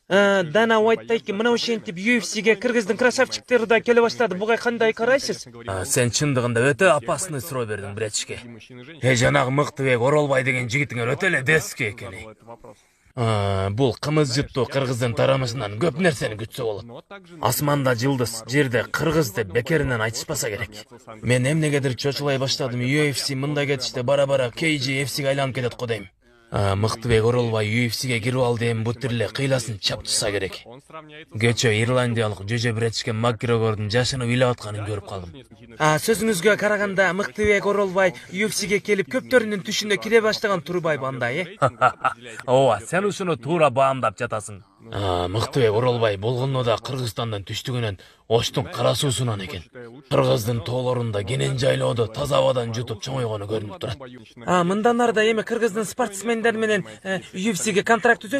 Dana White'daki mına ошентип UFC'ге Кыргыздын красавчиктери да келе баштады. Буга кандай карайсыз? Сен чындыгында өтө опасный суроо бердиң, братчики. Жанагы Мыктыбек Оролбай деген жигитиңер өтө эле дески экен. Бул кымыз жуттуу кыргыздын тарамышынан көп нерсени күтсө болот. Асманда жылдыз, жерде кыргыз деп бекеринен айтышпаса керек. Мен эмнегедир чочулай баштадым. UFC мындай кетиште бара-бара KGFC'ге айланып кетет го дейм. Мыктыбек Оролбай UFC'ге кирип алды, эми бут тирле кыйласын чапчыса керек. Кечээ ирландиялык жүжө бретчике Макгрегордун жашынып ыйлап атканын көрүп калдым. Сөзүңүзгө караганда Мыктыбек Оролбай UFC'ге келип көптөрүнүн түшүнө кире баштаган турбайбы андай, Ооба, сен ушуну туура баамдап жатасың. Мыктыбек Оролбай болгондо да Кыргызстандан түштүгүнөн Оштун кара суусунан экен. Кыргыздын тоолорунда кенен жайлоодо таза абадан жутуп чоңойгону көрүнүп турат. Мындан ары да эми Кыргыздын спортсмендери менен UFC'ге контракт түзөсүз?